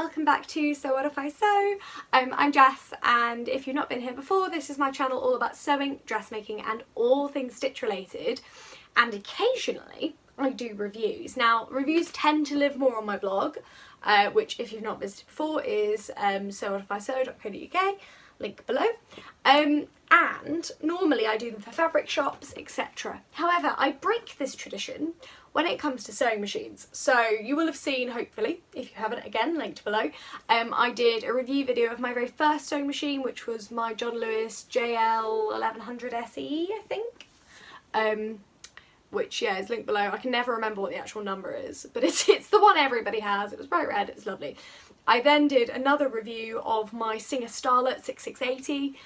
welcome back to So What If I Sew. I'm Jess, and if you've not been here before, this is my channel all about sewing, dressmaking and all things stitch related, and occasionally I do reviews. Now reviews tend to live more on my blog, which if you've not visited before is sowwhatifisew.co.uk, link below, and normally I do them for fabric shops, etc. However, I break this tradition when it comes to sewing machines. So you will have seen, hopefully, if you haven't, again, linked below, I did a review video of my very first sewing machine, which was my John Lewis JL 1100 SE, I think. Which, yeah, is linked below. I can never remember what the actual number is, but it's the one everybody has. It was bright red, it's lovely. I then did another review of my Singer Starlet 6680,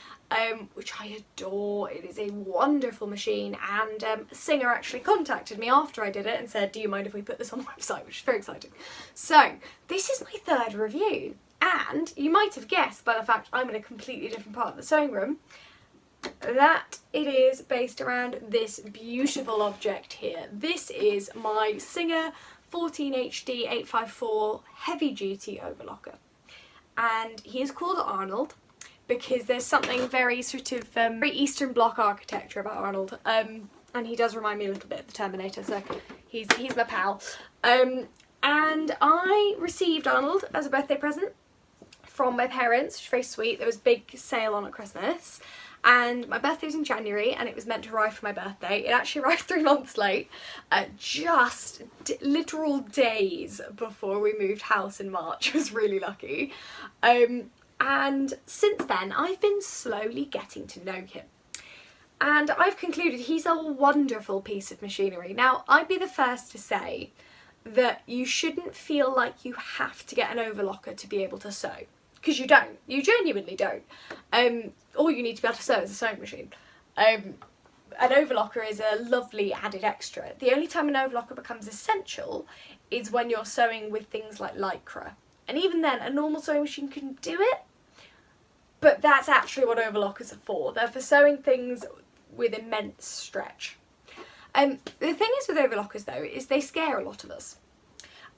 which I adore. It is a wonderful machine, and Singer actually contacted me after I did it and said, do you mind if we put this on the website, which is very exciting. So this is my third review, and you might have guessed by the fact I'm in a completely different part of the sewing room that it is based around this beautiful object here. This is my Singer 14HD854 heavy duty overlocker, and he is called Arnold because there's something very sort of very Eastern Bloc architecture about Arnold, and he does remind me a little bit of the Terminator, so he's my pal. And I received Arnold as a birthday present from my parents, which is very sweet. There was a big sale on at Christmas, and my birthday was in January and it was meant to arrive for my birthday. It actually arrived 3 months late, just literal days before we moved house in March. I was really lucky. And since then I've been slowly getting to know him, and I've concluded he's a wonderful piece of machinery. Now I'd be the first to say that you shouldn't feel like you have to get an overlocker to be able to sew, because you don't. You genuinely don't. All you need to be able to sew is a sewing machine. An overlocker is a lovely added extra. The only time an overlocker becomes essential is when you're sewing with things like Lycra. And even then, a normal sewing machine can do it, but that's actually what overlockers are for. They're for sewing things with immense stretch. The thing is with overlockers though, is they scare a lot of us.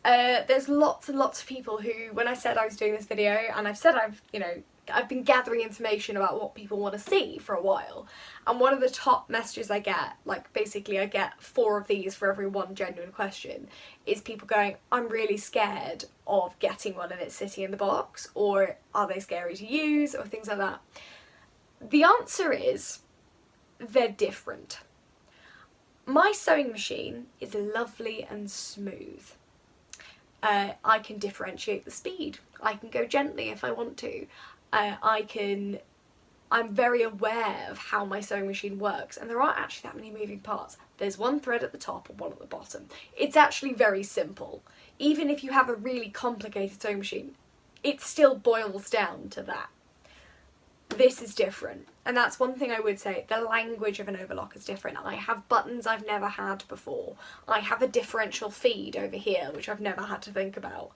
There's lots and lots of people who, when I said I was doing this video, and I've said I've been gathering information about what people want to see for a while, and one of the top messages I get, like basically I get 4 of these for every one genuine question, is people going, I'm really scared of getting one and it's sitting in the box, or are they scary to use, or things like that. The answer is, they're different. My sewing machine is lovely and smooth. I can differentiate the speed. I can go gently if I want to. I'm very aware of how my sewing machine works, and there aren't actually that many moving parts. There's one thread at the top and one at the bottom. It's actually very simple. Even if you have a really complicated sewing machine, it still boils down to that. This is different, and that's one thing I would say. The language of an overlocker is different. I have buttons I've never had before. I have a differential feed over here, which I've never had to think about.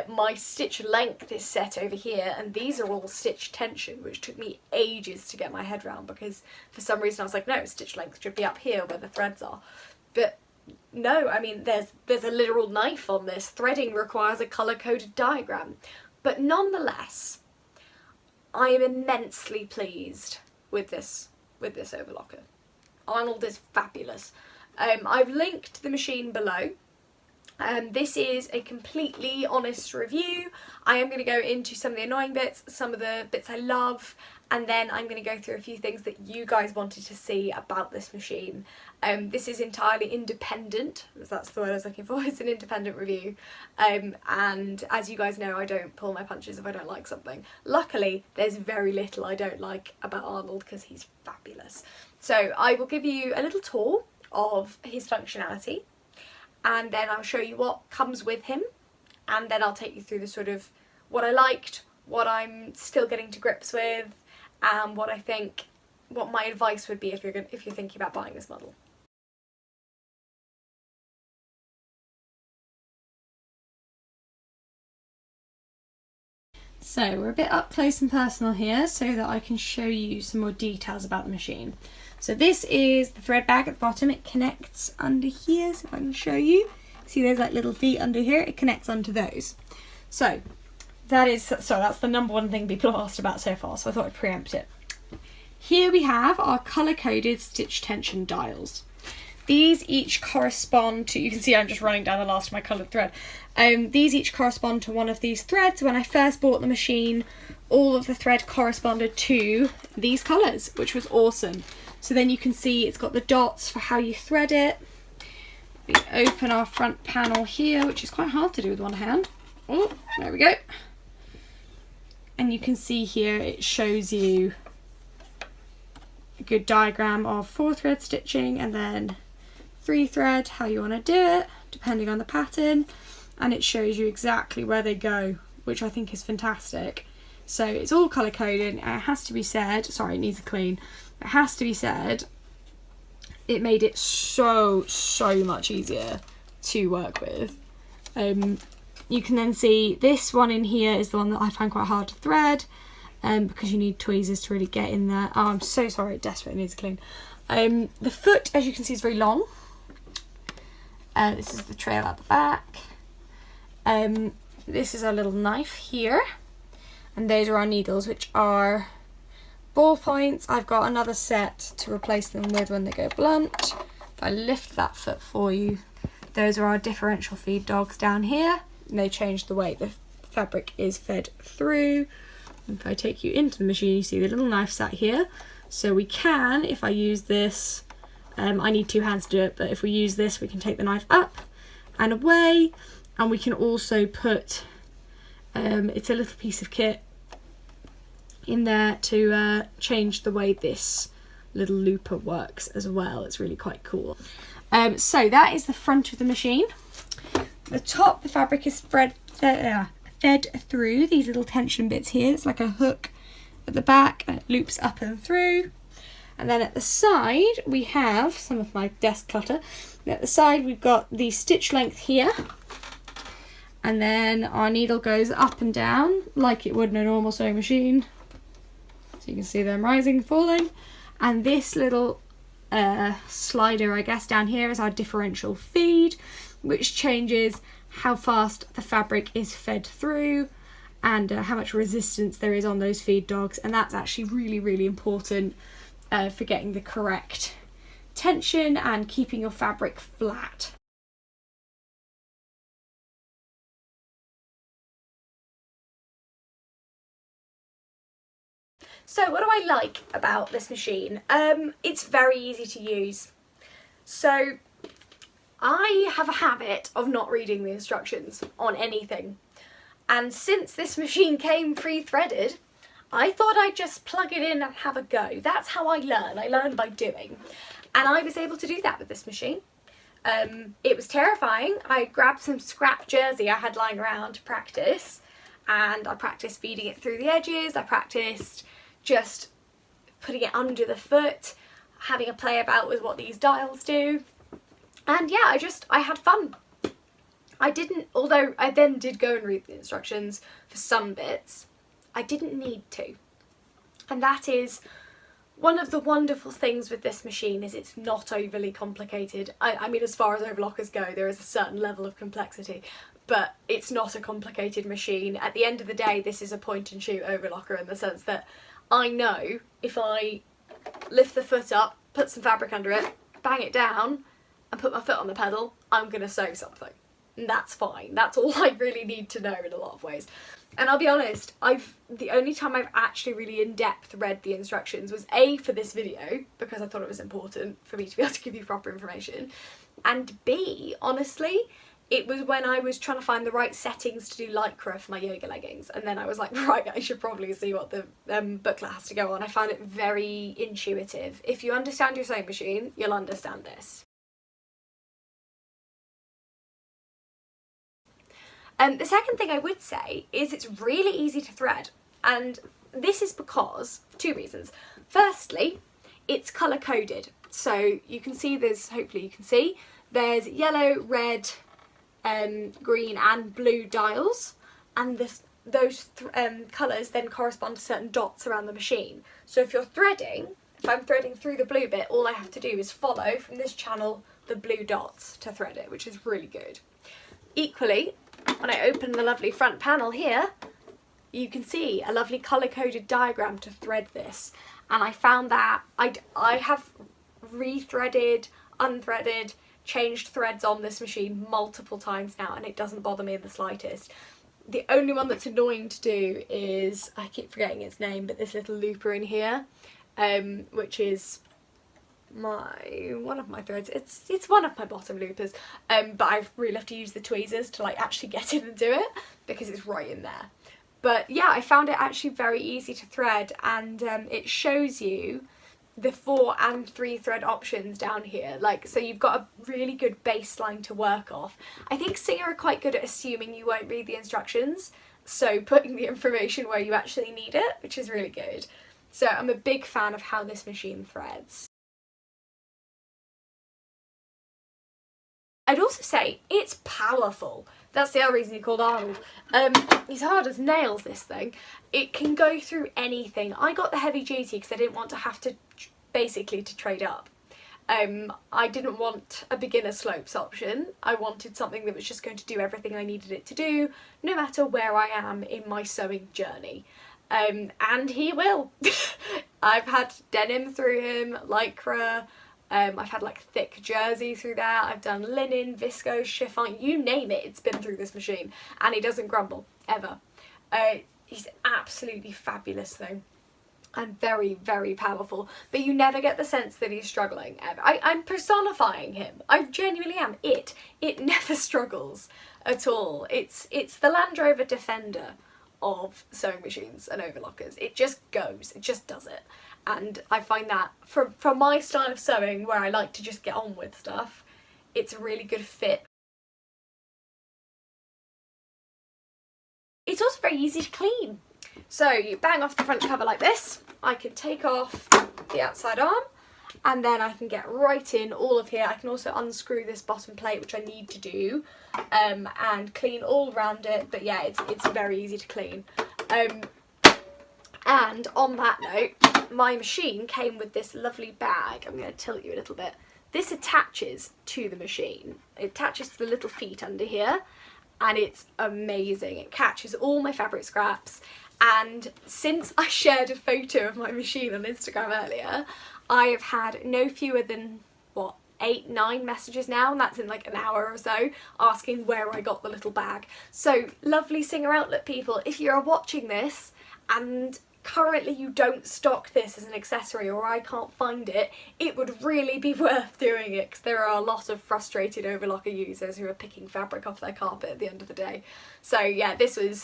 My stitch length is set over here, and these are all stitch tension, which took me ages to get my head around, because for some reason I was like, no, stitch length should be up here where the threads are. But no, I mean, there's a literal knife on this. Threading requires a colour-coded diagram. But nonetheless, I am immensely pleased with this overlocker. Arnold is fabulous. I've linked the machine below. This is a completely honest review. I am going to go into some of the annoying bits, some of the bits I love, and then I'm going to go through a few things that you guys wanted to see about this machine. This is entirely independent, that's the word I was looking for. It's an independent review, and as you guys know, I don't pull my punches if I don't like something. Luckily, there's very little I don't like about Arnold because he's fabulous. So I will give you a little tour of his functionality, and then I'll show you what comes with him, and then I'll take you through the sort of what I liked, what I'm still getting to grips with, and what I think, what my advice would be if you're thinking about buying this model. So we're a bit up close and personal here so that I can show you some more details about the machine. So this is the thread bag at the bottom. It connects under here, so if I can show you. See there's like little feet under here, it connects onto those. So that's the number one thing people have asked about so far, so I thought I'd preempt it. Here we have our colour-coded stitch tension dials. These each correspond to, you can see I'm just running down the last of my coloured thread. These each correspond to one of these threads. When I first bought the machine, all of the thread corresponded to these colours, which was awesome. So then you can see it's got the dots for how you thread it. We open our front panel here, which is quite hard to do with one hand. Oh, there we go. And you can see here it shows you a good diagram of 4 thread stitching and then 3 thread, how you want to do it depending on the pattern, and it shows you exactly where they go, which I think is fantastic. So it's all colour coded, and it has to be said, sorry, it needs a clean, it has to be said, it made it so much easier to work with. You can then see this one in here is the one that I find quite hard to thread, because you need tweezers to really get in there. Oh, I'm so sorry, it desperately needs a clean. The foot, as you can see, is very long. This is the trail at the back. This is our little knife here, and those are our needles, which are ball points. I've got another set to replace them with when they go blunt. If I lift that foot for you, those are our differential feed dogs down here, and they change the way the fabric is fed through. If I take you into the machine, you see the little knife sat here. So we can, if I use this, I need 2 hands to do it, but if we use this, we can take the knife up and away, and we can also put, it's a little piece of kit in there to change the way this little looper works as well. It's really quite cool. So that is the front of the machine. The top, the fabric is fed through these little tension bits here. It's like a hook at the back, and it loops up and through. And then at the side we have some of my desk clutter. At the side we've got the stitch length here, and then our needle goes up and down like it would in a normal sewing machine. So you can see them rising and falling. And this little slider, I guess, down here is our differential feed, which changes how fast the fabric is fed through and how much resistance there is on those feed dogs. And that's actually really important for getting the correct tension and keeping your fabric flat. So what do I like about this machine? It's very easy to use. So I have a habit of not reading the instructions on anything. And since this machine came pre-threaded, I thought I'd just plug it in and have a go. That's how I learn. I learn by doing. And I was able to do that with this machine. It was terrifying. I grabbed some scrap jersey I had lying around to practice, and I practiced feeding it through the edges. I practiced just putting it under the foot, having a play about with what these dials do. And yeah, I had fun. Although I then did go and read the instructions for some bits, I didn't need to. And that is one of the wonderful things with this machine, is it's not overly complicated. I mean, as far as overlockers go, there is a certain level of complexity, but it's not a complicated machine. At the end of the day, this is a point and shoot overlocker, in the sense that I know if I lift the foot up, put some fabric under it, bang it down, and put my foot on the pedal, I'm gonna sew something. And that's fine. That's all I really need to know in a lot of ways. And I'll be honest, the only time I've actually really in-depth read the instructions was A, for this video, because I thought it was important for me to be able to give you proper information, and B, honestly, it was when I was trying to find the right settings to do lycra for my yoga leggings, and then I was like, right, I should probably see what the booklet has to go on. I found it very intuitive. If you understand your sewing machine, you'll understand this. The second thing I would say is it's really easy to thread, and this is because, 2 reasons. Firstly, it's colour coded, so you can see hopefully you can see, there's yellow, red, green and blue dials, and those colours then correspond to certain dots around the machine. So if I'm threading through the blue bit, all I have to do is follow from this channel the blue dots to thread it, which is really good. Equally, when I open the lovely front panel here, you can see a lovely colour-coded diagram to thread this, and I found that I have rethreaded, unthreaded, changed threads on this machine multiple times now, and it doesn't bother me in the slightest. The only one that's annoying to do is, I keep forgetting its name, but this little looper in here, which is one of my threads. It's one of my bottom loopers, but I really have to use the tweezers to like actually get in and do it because it's right in there. But yeah, I found it actually very easy to thread, and it shows you the 4 and 3 thread options down here. Like, so you've got a really good baseline to work off. I think Singer are quite good at assuming you won't read the instructions, so putting the information where you actually need it, which is really good. So I'm a big fan of how this machine threads. I'd also say it's powerful. That's the other reason he called Arnold. He's hard as nails, this thing. It can go through anything. I got the heavy duty because I didn't want to have to basically to trade up. I didn't want a beginner slopes option. I wanted something that was just going to do everything I needed it to do, no matter where I am in my sewing journey. And he will. I've had denim through him, lycra, I've had like thick jersey through there, I've done linen, viscose, chiffon, you name it, it's been through this machine, and he doesn't grumble, ever. He's absolutely fabulous though, and very, very powerful, but you never get the sense that he's struggling, ever. I'm personifying him, I genuinely am. It never struggles at all. It's the Land Rover Defender of sewing machines and overlockers. It just goes, it just does it. And I find that from my style of sewing, where I like to just get on with stuff, it's a really good fit. It's also very easy to clean. So you bang off the front cover like this, I can take off the outside arm, and then I can get right in all of here. I can also unscrew this bottom plate, which I need to do, and clean all around it. But yeah, it's very easy to clean. And on that note, my machine came with this lovely bag. I'm going to tilt you a little bit. This attaches to the machine. It attaches to the little feet under here, and it's amazing. It catches all my fabric scraps, and since I shared a photo of my machine on Instagram earlier, I have had no fewer than, what, 8-9 messages now, and that's in like an hour or so, asking where I got the little bag. So lovely Singer Outlet people, if you're watching this and currently you don't stock this as an accessory, or I can't find it, it would really be worth doing it, because there are a lot of frustrated overlocker users who are picking fabric off their carpet at the end of the day. So yeah,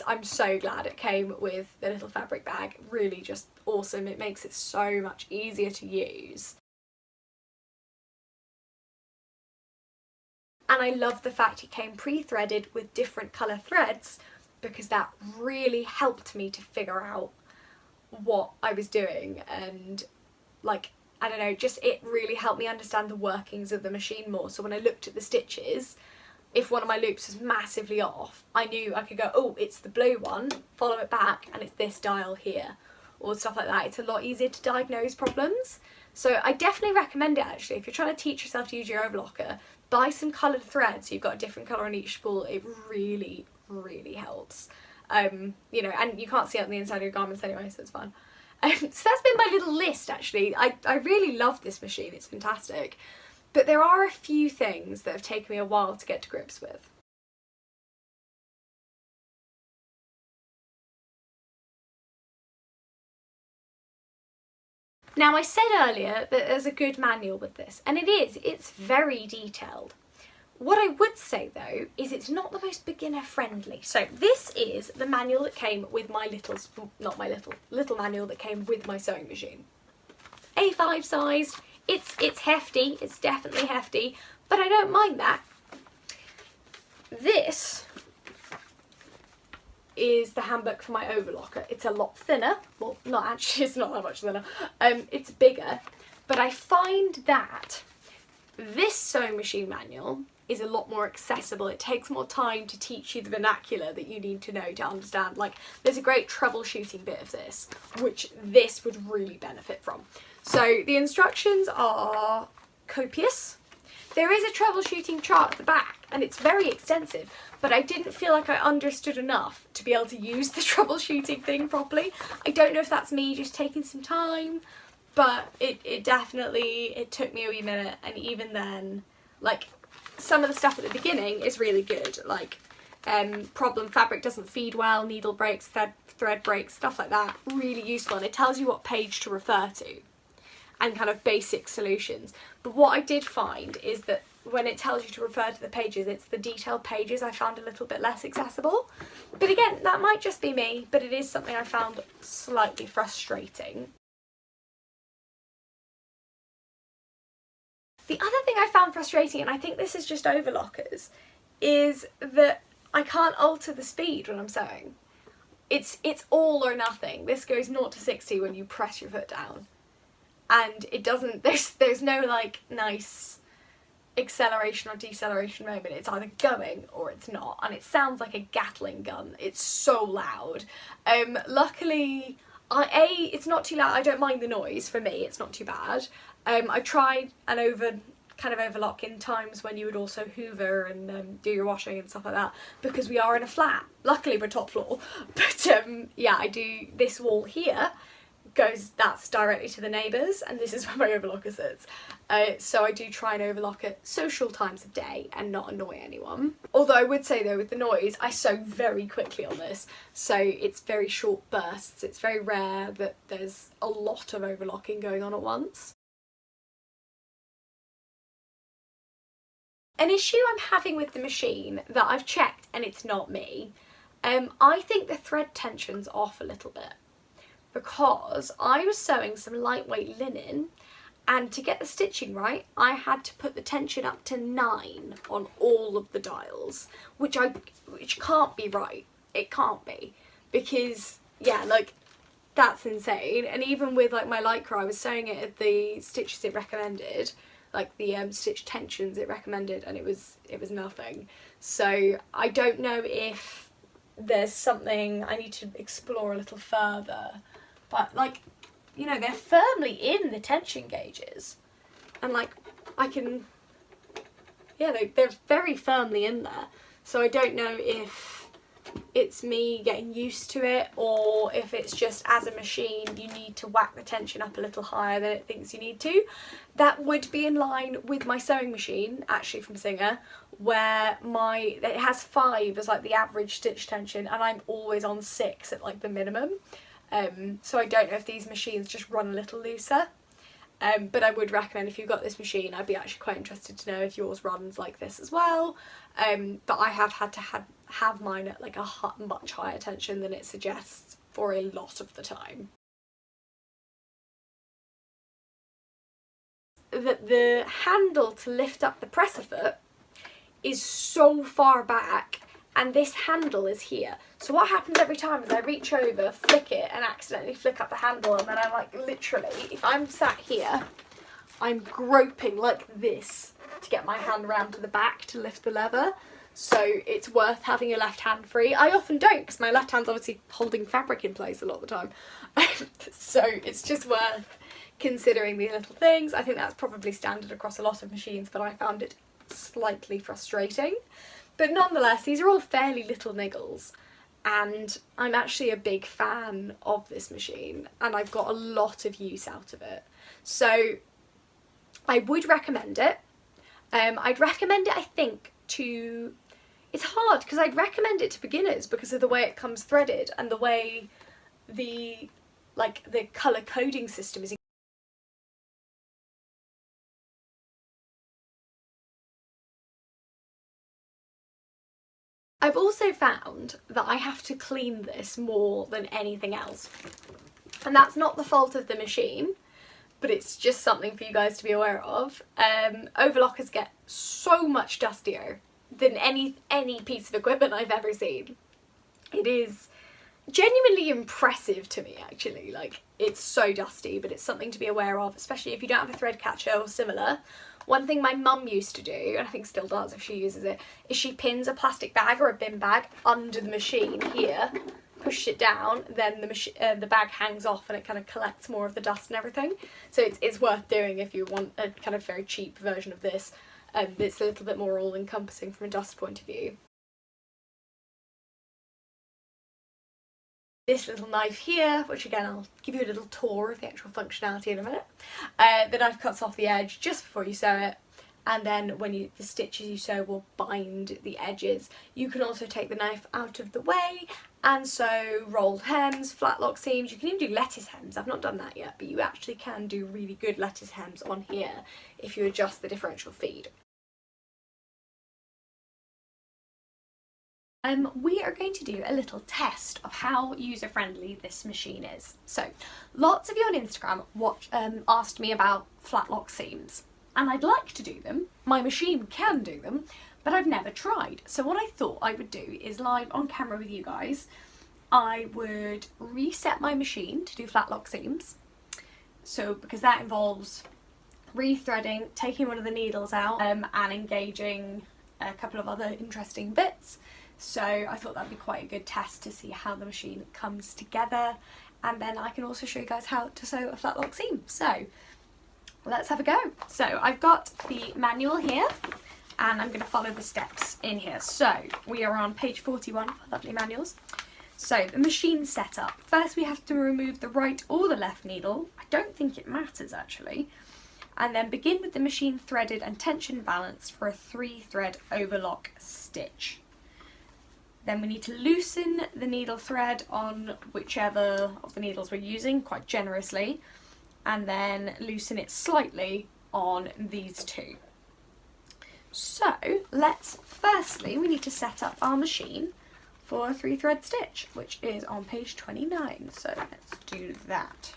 I'm so glad it came with the little fabric bag. Really just awesome. It makes it so much easier to use. And I love the fact it came pre-threaded with different colour threads, because that really helped me to figure out what I was doing, and like, I don't know, just it really helped me understand the workings of the machine more. So when I looked at the stitches, if one of my loops was massively off, I knew I could go, oh, it's the blue one, follow it back, and it's this dial here, or stuff like that. It's a lot easier to diagnose problems. So I definitely recommend it actually. If you're trying to teach yourself to use your overlocker, buy some coloured threads so you've got a different colour on each spool. It really, really helps. You know, and you can't see it on the inside of your garments anyway, so it's fun. So that's been my little list actually. I really love this machine, it's fantastic. But there are a few things that have taken me a while to get to grips with. Now I said earlier that there's a good manual with this, and it's very detailed. What I would say though is it's not the most beginner friendly. So this is the manual that came with my little manual that came with my sewing machine. A5 sized, it's hefty, it's definitely hefty, but I don't mind that. This is the handbook for my overlocker. It's a lot thinner, well not actually, it's not that much thinner, it's bigger, but I find that this sewing machine manual is a lot more accessible. It takes more time to teach you the vernacular that you need to know to understand. Like, there's a great troubleshooting bit of this, which this would really benefit from. So the instructions are copious. There is a troubleshooting chart at the back and it's very extensive, but I didn't feel like I understood enough to be able to use the troubleshooting thing properly. I don't know if that's me just taking some time, but it definitely, it took me a wee minute, and even then, like, some of the stuff at the beginning is really good, like problem fabric doesn't feed well, needle breaks, thread breaks, stuff like that, really useful, and it tells you what page to refer to and kind of basic solutions. But what I did find is that when it tells you to refer to the pages, it's the detailed pages I found a little bit less accessible. But again, that might just be me, but it is something I found slightly frustrating. The other thing I found frustrating, and I think this is just overlockers, is that I can't alter the speed when I'm sewing. It's all or nothing. This goes 0 to 60 when you press your foot down. And it doesn't, there's no like nice acceleration or deceleration moment. It's either going or it's not, and it sounds like a Gatling gun. It's so loud. Luckily, it's not too loud. I don't mind the noise. For me, it's not too bad. I tried an overlock in times when you would also hoover and do your washing and stuff like that, because we are in a flat. Luckily we're top floor, but yeah, I do, this wall here that's directly to the neighbours, and this is where my overlocker sits. So I do try and overlock at social times of day and not annoy anyone. Although I would say though, with the noise, I sew very quickly on this, so it's very short bursts. It's very rare that there's a lot of overlocking going on at once. An issue I'm having with the machine that I've checked, and it's not me, I think the thread tension's off a little bit, because I was sewing some lightweight linen, and to get the stitching right I had to put the tension up to 9 on all of the dials, which can't be right. It can't be, because yeah, like, that's insane. And even with like my lycra, I was sewing it at the stitches it recommended, like the stitch tensions it recommended, and it was nothing. So I don't know if there's something I need to explore a little further, but like, you know, they're firmly in the tension gauges, and like I can, yeah, they're very firmly in there. So I don't know if it's me getting used to it, or if it's just as a machine you need to whack the tension up a little higher than it thinks you need to. That would be in line with my sewing machine, actually, from Singer, where it has 5 as like the average stitch tension, and I'm always on 6 at like the minimum. So I don't know if these machines just run a little looser. But I would recommend, if you've got this machine, I'd be actually quite interested to know if yours runs like this as well. But I have had to have mine at like a much higher tension than it suggests for a lot of the time. The handle to lift up the presser foot is so far back, and this handle is here. So what happens every time is I reach over, flick it, and accidentally flick up the handle, and then I'm like, literally, if I'm sat here, I'm groping like this to get my hand around to the back to lift the leather. So it's worth having your left hand free. I often don't, because my left hand's obviously holding fabric in place a lot of the time. So it's just worth considering these little things. I think that's probably standard across a lot of machines, but I found it slightly frustrating. But nonetheless, these are all fairly little niggles, and I'm actually a big fan of this machine, and I've got a lot of use out of it. So I would recommend it. I'd recommend it, I think, to... It's hard, because I'd recommend it to beginners because of the way it comes threaded and the way the colour coding system is. I've also found that I have to clean this more than anything else, and that's not the fault of the machine, but it's just something for you guys to be aware of. Overlockers get so much dustier than any piece of equipment I've ever seen. It is genuinely impressive to me, actually. Like, it's so dusty, but it's something to be aware of, especially if you don't have a thread catcher or similar. One thing my mum used to do, and I think still does if she uses it, is she pins a plastic bag or a bin bag under the machine here, pushes it down, then the bag hangs off and it kind of collects more of the dust and everything. So it's worth doing if you want a kind of very cheap version of this. It's a little bit more all-encompassing from a dust point of view. This little knife here, which again I'll give you a little tour of the actual functionality in a minute. The knife cuts off the edge just before you sew it, and then when the stitches you sew will bind the edges. You can also take the knife out of the way and sew rolled hems, flatlock seams. You can even do lettuce hems. I've not done that yet, but you actually can do really good lettuce hems on here if you adjust the differential feed. We are going to do a little test of how user-friendly this machine is. So, lots of you on Instagram asked me about flatlock seams, and I'd like to do them. My machine can do them, but I've never tried. So what I thought I would do is, live on camera with you guys, I would reset my machine to do flatlock seams. So, because that involves rethreading, taking one of the needles out, and engaging a couple of other interesting bits. So I thought that'd be quite a good test to see how the machine comes together, and then I can also show you guys how to sew a flatlock seam. So let's have a go. So I've got the manual here, and I'm going to follow the steps in here. So we are on page 41 for lovely manuals. So the machine setup. First we have to remove the right or the left needle. I don't think it matters actually. And then begin with the machine threaded and tension balanced for a 3-thread overlock stitch. Then we need to loosen the needle thread on whichever of the needles we're using, quite generously, and then loosen it slightly on these two. So firstly we need to set up our machine for a 3-thread stitch, which is on page 29. So let's do that.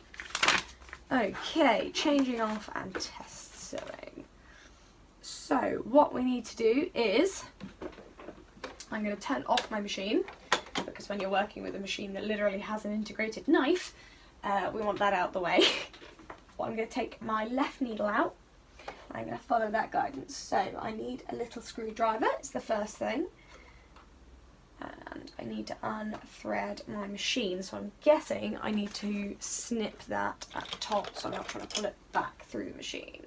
Okay, changing off and test sewing. So what we need to do is, I'm going to turn off my machine, because when you're working with a machine that literally has an integrated knife, we want that out of the way. Well, I'm going to take my left needle out, and I'm going to follow that guidance. So I need a little screwdriver, it's the first thing, and I need to unthread my machine, so I'm guessing I need to snip that at the top, so I'm not trying to pull it back through the machine.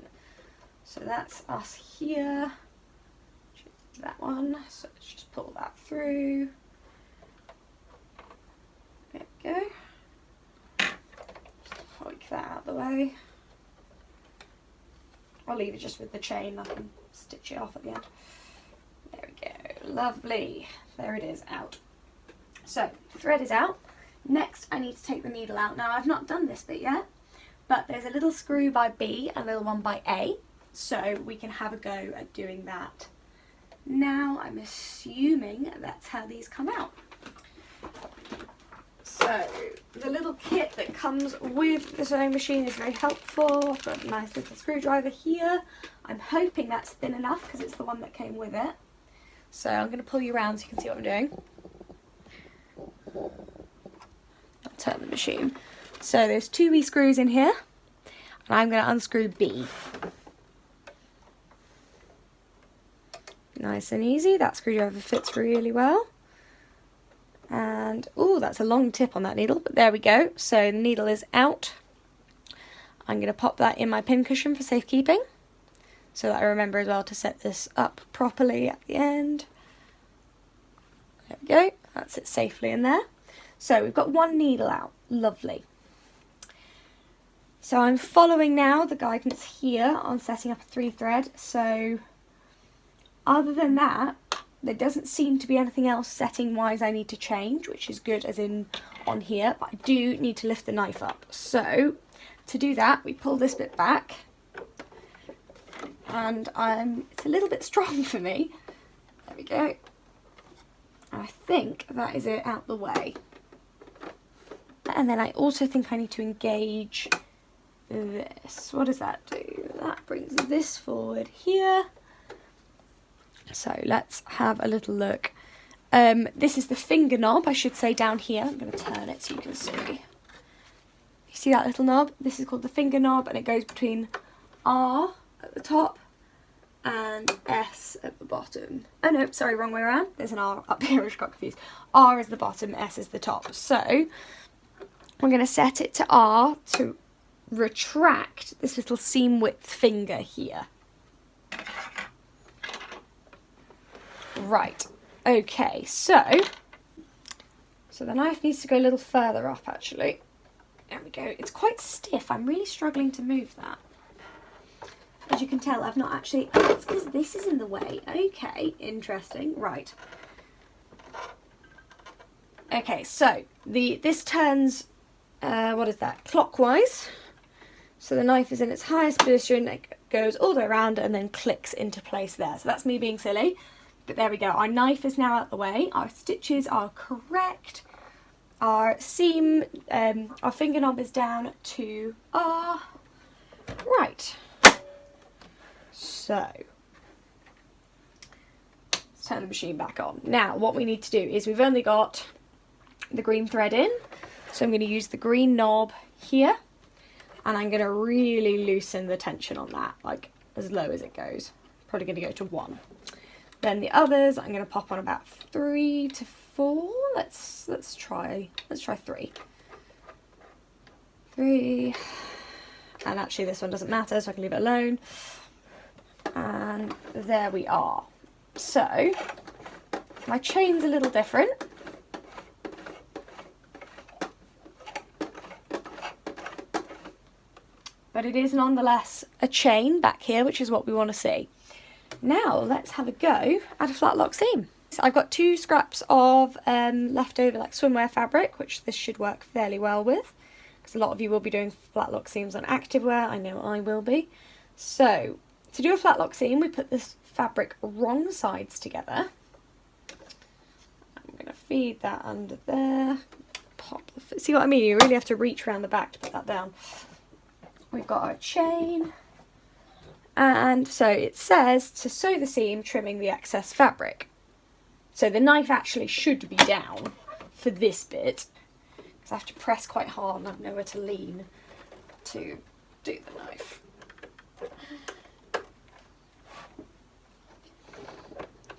So that's us here. That one, so let's just pull that through. There we go. Just hike that out of the way. I'll leave it just with the chain, I can stitch it off at the end. There we go, lovely. There it is, out. So, the thread is out. Next I need to take the needle out. Now I've not done this bit yet, but there's a little screw by B and a little one by A, so we can have a go at doing that. Now I'm assuming that's how these come out. So the little kit that comes with the sewing machine is very helpful. I've got a nice little screwdriver here. I'm hoping that's thin enough because it's the one that came with it. So I'm going to pull you around so you can see what I'm doing. I'll turn the machine. So there's 2 wee screws in here, and I'm going to unscrew B. Nice and easy, that screwdriver fits really well. And, oh, that's a long tip on that needle, but there we go. So the needle is out. I'm going to pop that in my pincushion for safekeeping, so that I remember as well to set this up properly at the end. There we go, that's it safely in there. So we've got 1 needle out, lovely. So I'm following now the guidance here on setting up a 3-thread, so other than that, there doesn't seem to be anything else setting wise I need to change, which is good as in on here, but I do need to lift the knife up. So to do that, we pull this bit back, and it's a little bit strong for me. There we go. I think that is it out the way. And then I also think I need to engage this. What does that do? That brings this forward here. So let's have a little look. This is the finger knob, I should say, down here. I'm going to turn it so you can see. You see that little knob? This is called the finger knob, and it goes between R at the top and S at the bottom. Oh no, sorry, wrong way around. There's an R up here, which got confused. R is the bottom, S is the top. So we're going to set it to R to retract this little seam width finger here. Right, okay, so the knife needs to go a little further up actually. There we go. It's quite stiff. I'm really struggling to move that. As you can tell, I've not actually... Oh, it's because this is in the way. Okay, interesting. Right. Okay, so this turns, what is that? Clockwise. So the knife is in its highest position. It goes all the way around and then clicks into place there. So that's me being silly. But there we go. Our knife is now out the way. Our stitches are correct. Our seam, our finger knob is down to our right. So, let's turn the machine back on. Now, what we need to do is we've only got the green thread in. So I'm going to use the green knob here. And I'm going to really loosen the tension on that, like as low as it goes. Probably going to go to 1. Then the others, I'm going to pop on about 3 to 4. Let's try 3. 3. And actually this one doesn't matter, so I can leave it alone. And there we are. So my chain's a little different. But it is nonetheless a chain back here, which is what we want to see. Now let's have a go at a flatlock seam. So I've got 2 scraps of leftover like swimwear fabric, which this should work fairly well with, because a lot of you will be doing flatlock seams on activewear. I know I will be. So to do a flatlock seam, we put this fabric wrong sides together. I'm going to feed that under there. Pop the, see what I mean? You really have to reach around the back to put that down. We've got our chain, and so it says to sew the seam trimming the excess fabric. So the knife actually should be down for this bit, because I have to press quite hard and I have nowhere to lean to do the knife.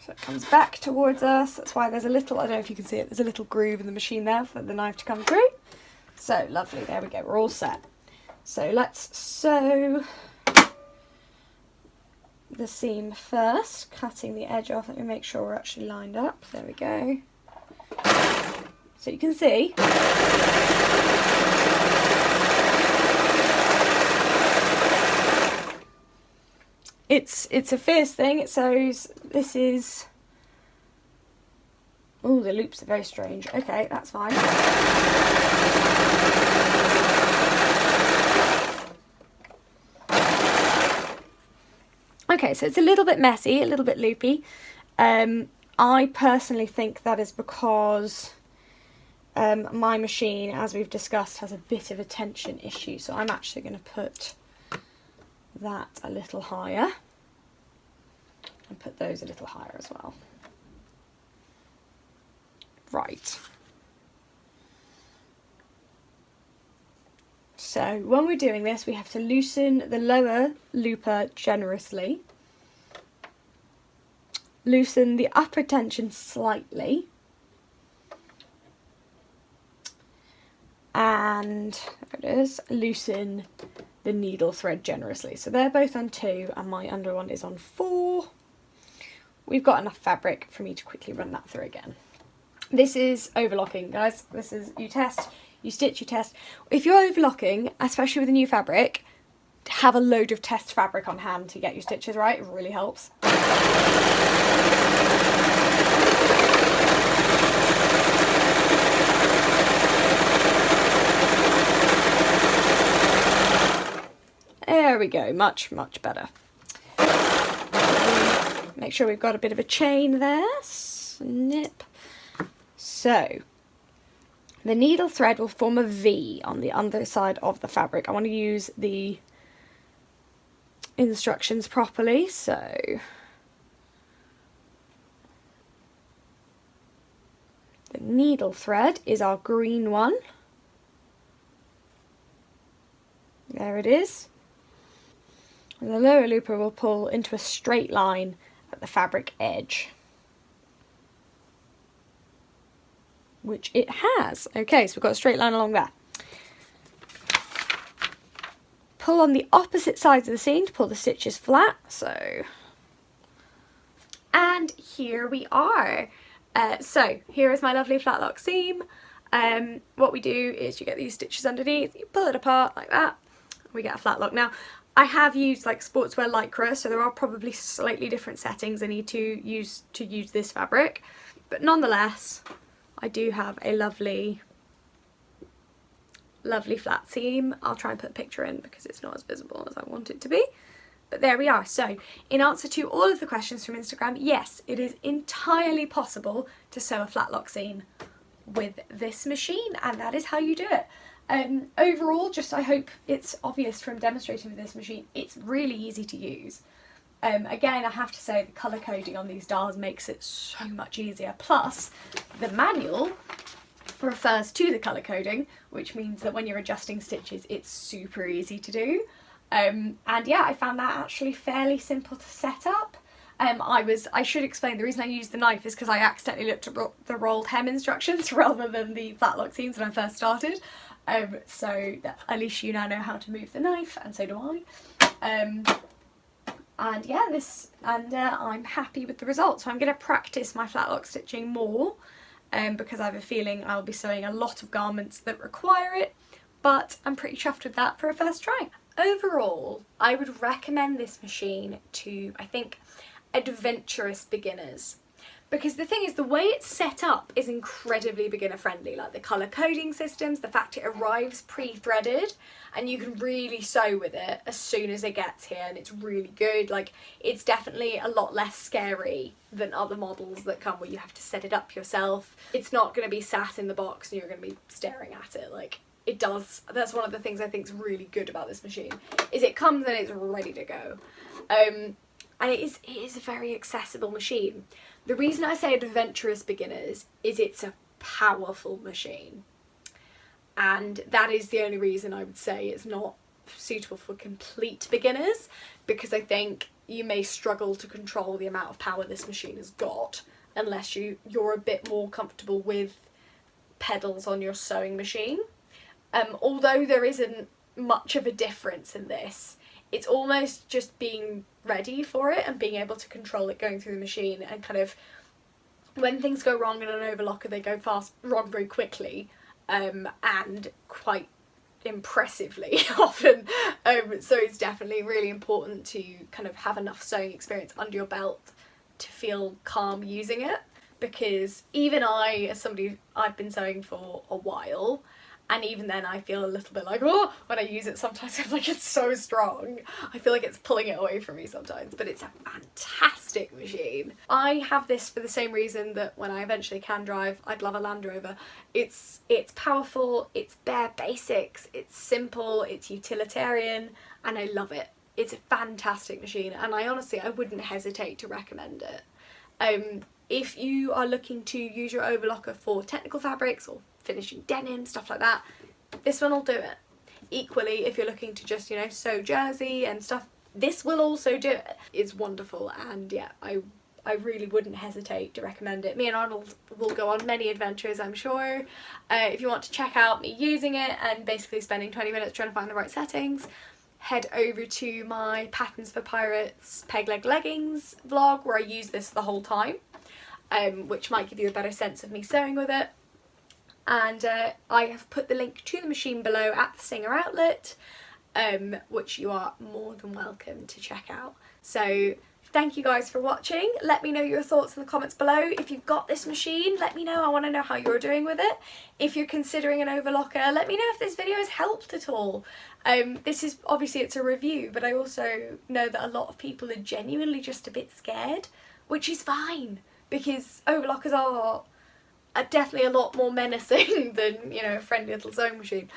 So it comes back towards us. That's why there's a little, I don't know if you can see it, there's a little groove in the machine there for the knife to come through. So lovely, there we go, we're all set. So let's sew the seam first, cutting the edge off. Let me make sure we're actually lined up. There we go. So you can see it's a fierce thing. It sews. This is, oh, the loops are very strange. Okay, that's fine. Okay, so it's a little bit messy, a little bit loopy. I personally think that is because my machine, as we've discussed, has a bit of a tension issue. So I'm actually going to put that a little higher and put those a little higher as well. Right. So when we're doing this, we have to loosen the lower looper generously, loosen the upper tension slightly, and there it is, loosen the needle thread generously. So they're both on 2 and my under one is on 4. We've got enough fabric for me to quickly run that through again. This is overlocking, guys. This is, you test, you stitch, you test. If you're overlocking, especially with a new fabric, have a load of test fabric on hand to get your stitches right. It really helps. There we go, much, much better. Make sure we've got a bit of a chain there. Snip. So, the needle thread will form a V on the underside of the fabric. I want to use the instructions properly, so the needle thread is our green one. There it is. And the lower looper will pull into a straight line at the fabric edge, which it has. Okay, so we've got a straight line along there. Pull on the opposite sides of the seam to pull the stitches flat, so, And here we are. So here is my lovely flatlock seam. What we do is you get these stitches underneath, you pull it apart like that, we get a flatlock. Now I have used like sportswear lycra, so there are probably slightly different settings I need to use this fabric, but nonetheless I do have a lovely flat seam. I'll try and put a picture in because it's not as visible as I want it to be. But there we are. So in answer to all of the questions from Instagram, yes, it is entirely possible to sew a flatlock seam with this machine, and that is how you do it. Overall, just I hope it's obvious from demonstrating with this machine, it's really easy to use. Again, I have to say the colour coding on these dials makes it so much easier. Plus, the manual refers to the colour coding, which means that when you're adjusting stitches, it's super easy to do. And yeah, I found that actually fairly simple to set up. I should explain, the reason I used the knife is because I accidentally looked at the rolled hem instructions rather than the flatlock seams when I first started. So that, at least you now know how to move the knife, and so do I. And yeah, I'm happy with the results. So I'm going to practice my flatlock stitching more, because I have a feeling I'll be sewing a lot of garments that require it, but I'm pretty chuffed with that for a first try. Overall, I would recommend this machine to, I think, adventurous beginners, because the thing is, the way it's set up is incredibly beginner friendly. Like the colour coding systems, the fact it arrives pre-threaded and you can really sew with it as soon as it gets here, and it's really good. Like, it's definitely a lot less scary than other models that come where you have to set it up yourself. It's not going to be sat in the box and you're going to be staring at it. Like, it does, that's one of the things I think is really good about this machine, is it comes and it's ready to go. And it is a very accessible machine. The reason I say adventurous beginners is it's a powerful machine, and that is the only reason I would say it's not suitable for complete beginners, because I think you may struggle to control the amount of power this machine has got unless you're a bit more comfortable with pedals on your sewing machine. Although there isn't much of a difference in this, it's almost just being ready for it and being able to control it going through the machine, and kind of when things go wrong in an overlocker, they go wrong very quickly, and quite impressively often. So it's definitely really important to kind of have enough sewing experience under your belt to feel calm using it, because even I, as somebody, I've been sewing for a while, and even then I feel a little bit like, oh, when I use it sometimes I'm like, it's so strong. I feel like it's pulling it away from me sometimes, but it's a fantastic machine. I have this for the same reason that when I eventually can drive, I'd love a Land Rover. It's powerful, it's bare basics, it's simple, it's utilitarian, and I love it. It's a fantastic machine, and I honestly wouldn't hesitate to recommend it. If you are looking to use your overlocker for technical fabrics or finishing denim, stuff like that, this one will do it. Equally, if you're looking to just, you know, sew jersey and stuff, this will also do it. It's wonderful, and yeah, I really wouldn't hesitate to recommend it. Me and Arnold will go on many adventures, I'm sure. If you want to check out me using it and basically spending 20 minutes trying to find the right settings, head over to my Patterns for Pirates peg leg leggings vlog, where I use this the whole time, which might give you a better sense of me sewing with it. And I have put the link to the machine below at the Singer outlet, which you are more than welcome to check out. So thank you guys for watching. Let me know your thoughts in the comments below. If you've got this machine, let me know. I want to know how you're doing with it. If you're considering an overlocker, let me know if this video has helped at all. This is, obviously it's a review, but I also know that a lot of people are genuinely just a bit scared, which is fine, because overlockers are definitely a lot more menacing than, you know, a friendly little sewing machine,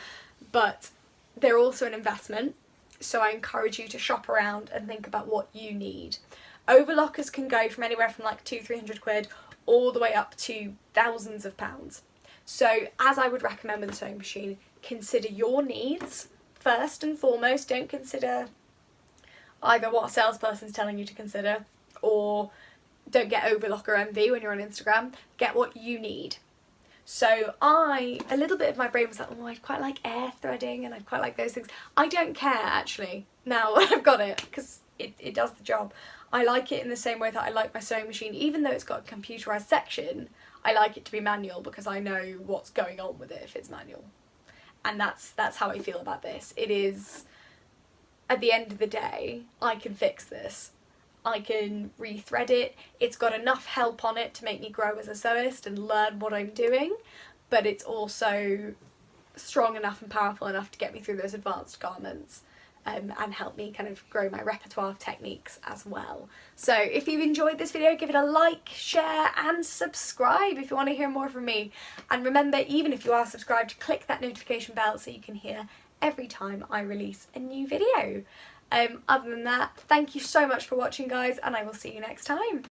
but they're also an investment, so I encourage you to shop around and think about what you need. Overlockers can go from anywhere from like £200–300 quid all the way up to thousands of pounds. So as I would recommend with a sewing machine, consider your needs first and foremost. Don't consider either what a salesperson's telling you to consider, or don't get overlocker envy when you're on Instagram. Get what you need. So a little bit of my brain was like, oh, I'd quite like air threading and I'd quite like those things. I don't care, actually, now I've got it, because it does the job. I like it in the same way that I like my sewing machine, even though it's got a computerised section, I like it to be manual because I know what's going on with it if it's manual. And that's how I feel about this. It is, at the end of the day, I can fix this. I can rethread it. It's got enough help on it to make me grow as a sewist and learn what I'm doing, but it's also strong enough and powerful enough to get me through those advanced garments and help me kind of grow my repertoire of techniques as well. So if you've enjoyed this video, give it a like, share and subscribe if you want to hear more from me. And remember, even if you are subscribed, click that notification bell so you can hear every time I release a new video. Other than that, thank you so much for watching, guys, and I will see you next time.